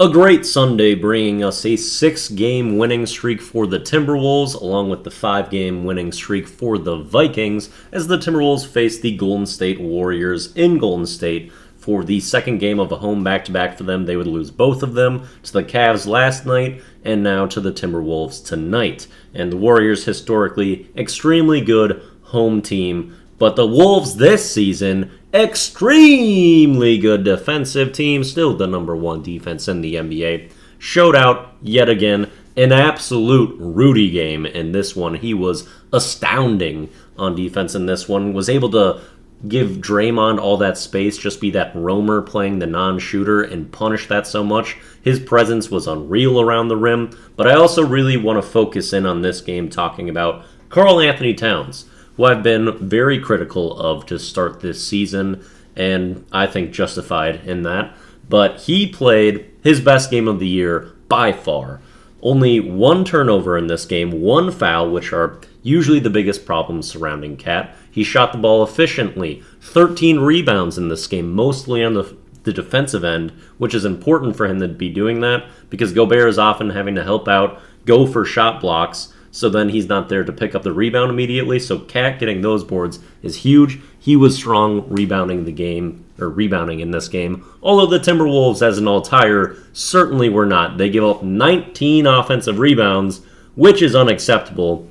A great Sunday bringing us a 6-game winning streak for the Timberwolves, along with the 5-game winning streak for the Vikings, as the Timberwolves face the Golden State Warriors in Golden State for the second game of a home back-to-back for them. They would lose both of them to the Cavs last night and now to the Timberwolves tonight. And the Warriors, historically, extremely good home team. But the Wolves this season, extremely good defensive team, still the number one defense in the NBA. Showed out yet again, an absolute Rudy game in this one. He was astounding on defense in this one. Was able to give Draymond all that space, just be that roamer playing the non-shooter and punish that so much. His presence was unreal around the rim. But I also really want to focus in on this game talking about Karl Anthony Towns, who I've been very critical of to start this season, and I think justified in that. But he played his best game of the year by far. Only one turnover in this game, one foul, which are usually the biggest problems surrounding Cat. He shot the ball efficiently, 13 rebounds in this game, mostly on the defensive end, which is important for him to be doing that, because Gobert is often having to help out, go for shot blocks, so then he's not there to pick up the rebound immediately. So Cat getting those boards is huge. He was strong rebounding in this game. Although the Timberwolves as an all-tire certainly were not. They give up 19 offensive rebounds, which is unacceptable,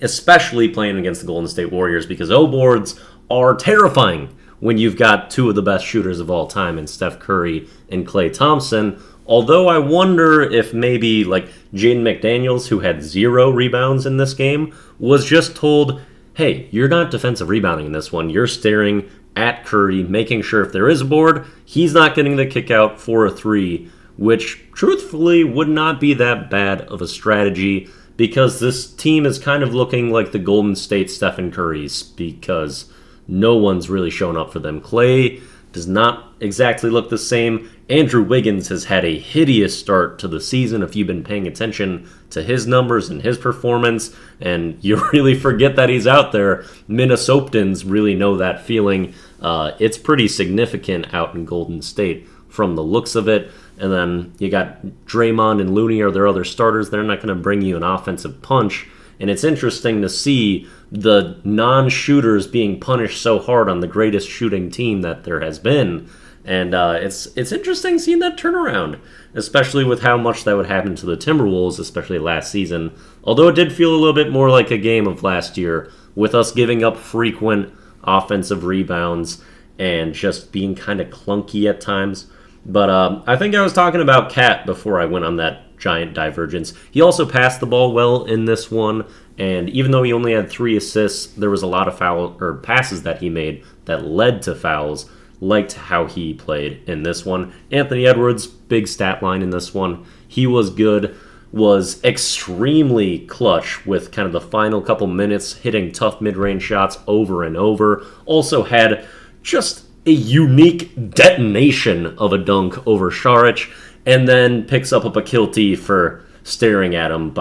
especially playing against the Golden State Warriors, because boards are terrifying when you've got two of the best shooters of all time in Steph Curry and Klay Thompson. Although I wonder if maybe like Jaden McDaniels, who had 0 rebounds in this game, was just told, hey, you're not defensive rebounding in this one. You're staring at Curry, making sure if there is a board, he's not getting the kick out for a 3, which truthfully would not be that bad of a strategy, because this team is kind of looking like the Golden State Stephen Currys, because no one's really shown up for them. Klay does not exactly look the same. Andrew Wiggins has had a hideous start to the season if you've been paying attention to his numbers and his performance, and you really forget that he's out there. Minnesotans really know that feeling. It's pretty significant out in Golden State from the looks of it. And then you got Draymond and Looney are their other starters. They're not going to bring you an offensive punch. And it's interesting to see the non-shooters being punished so hard on the greatest shooting team that there has been. And it's interesting seeing that turnaround, especially with how much that would happen to the Timberwolves, especially last season. Although it did feel a little bit more like a game of last year, with us giving up frequent offensive rebounds and just being kind of clunky at times. But I think I was talking about Cat before I went on that giant divergence. He also passed the ball well in this one, and even though he only had 3 assists, there was a lot of passes that he made that led to fouls. Liked how he played in this one. Anthony Edwards, big stat line in this one. He was good, was extremely clutch with kind of the final couple minutes, hitting tough mid-range shots over and over. Also had just a unique detonation of a dunk over Saric, and then picks up a Pakilty for staring at him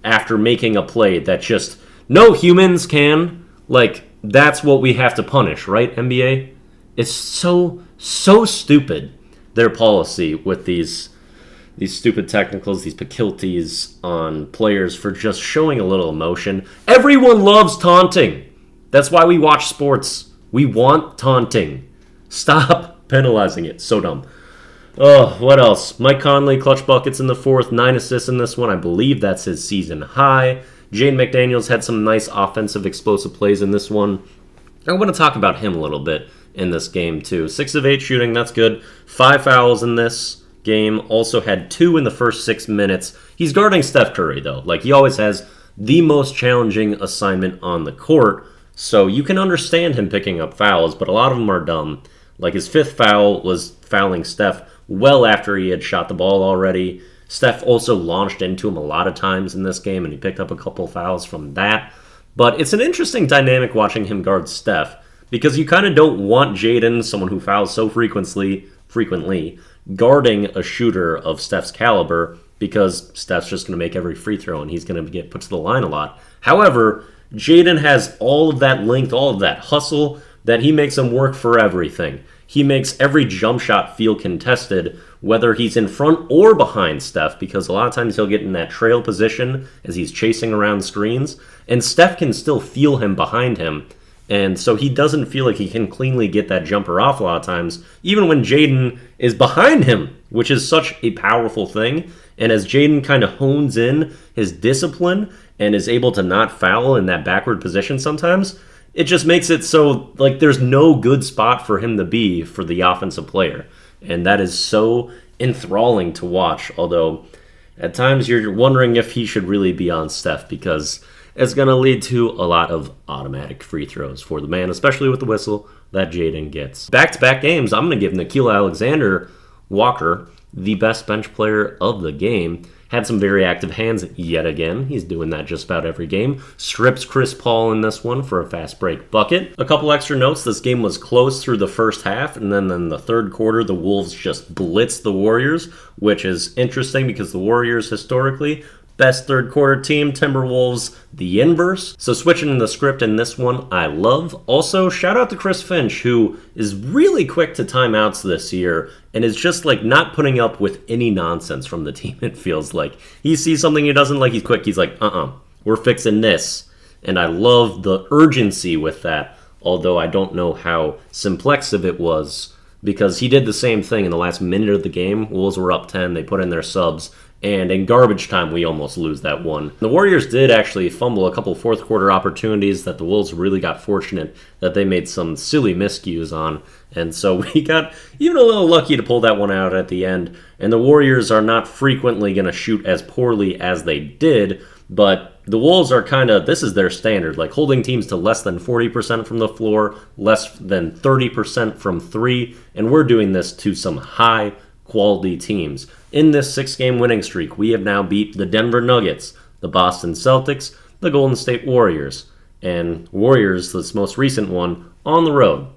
after making a play that just no humans can. Like, that's what we have to punish, right, NBA? It's so stupid, their policy with these stupid technicals, these Pakilties on players for just showing a little emotion. Everyone loves taunting. That's why we watch sports. We want taunting. Stop penalizing it. So dumb. Oh, what else? Mike Conley, clutch buckets in the fourth, 9 assists in this one. I believe that's his season high. Jaden McDaniels had some nice offensive explosive plays in this one. I want to talk about him a little bit in this game too. 6 of 8 shooting, that's good. 5 fouls in this game. Also had 2 in the first 6 minutes. He's guarding Steph Curry though. Like, he always has the most challenging assignment on the court. So you can understand him picking up fouls, but a lot of them are dumb. Like, his 5th foul was fouling Steph well after he had shot the ball already. Steph also launched into him a lot of times in this game, and he picked up a couple fouls from that. But it's an interesting dynamic watching him guard Steph, because you kind of don't want Jaden, someone who fouls so frequently, guarding a shooter of Steph's caliber, because Steph's just going to make every free throw and he's going to get put to the line a lot. However, Jaden has all of that length, all of that hustle, that he makes him work for everything. He makes every jump shot feel contested, whether he's in front or behind Steph, because a lot of times he'll get in that trail position as he's chasing around screens, and Steph can still feel him behind him. And so he doesn't feel like he can cleanly get that jumper off a lot of times, even when Jaden is behind him, which is such a powerful thing. And as Jaden kind of hones in his discipline and is able to not foul in that backward position sometimes, it just makes it so like there's no good spot for him to be for the offensive player. And that is so enthralling to watch, although at times you're wondering if he should really be on Steph, because it's going to lead to a lot of automatic free throws for the man, especially with the whistle that Jaden gets. Back-to-back games, I'm going to give Nickeil Alexander-Walker the best bench player of the game. Had some very active hands yet again. He's doing that just about every game. Strips Chris Paul in this one for a fast break bucket. A couple extra notes. This game was close through the first half, and then in the third quarter, the Wolves just blitzed the Warriors, which is interesting because the Warriors historically best third quarter team, Timberwolves, the inverse. So switching the script in this one, I love. Also, shout out to Chris Finch, who is really quick to timeouts this year and is just like not putting up with any nonsense from the team, it feels like. He sees something he doesn't like, he's quick. He's like, we're fixing this. And I love the urgency with that, although I don't know how simplexive it was, because he did the same thing in the last minute of the game. Wolves were up 10, they put in their subs, and in garbage time, we almost lose that one. The Warriors did actually fumble a couple fourth quarter opportunities that the Wolves really got fortunate that they made some silly miscues on. And so we got even a little lucky to pull that one out at the end. And the Warriors are not frequently going to shoot as poorly as they did, but the Wolves are kind of, this is their standard, like holding teams to less than 40% from the floor, less than 30% from three, and we're doing this to some high quality teams. In this 6-game winning streak, we have now beat the Denver Nuggets, the Boston Celtics, the Golden State Warriors, and Warriors, this most recent one, on the road.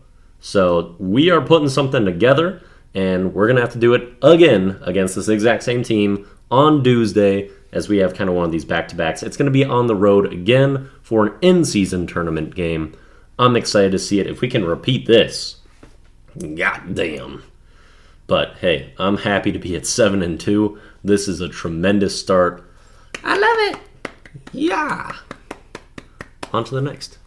So we are putting something together, and we're going to have to do it again against this exact same team on Tuesday, as we have kind of one of these back-to-backs. It's going to be on the road again for an in-season tournament game. I'm excited to see it. If we can repeat this, goddamn. But hey, I'm happy to be at 7-2. This is a tremendous start. I love it. Yeah. On to the next.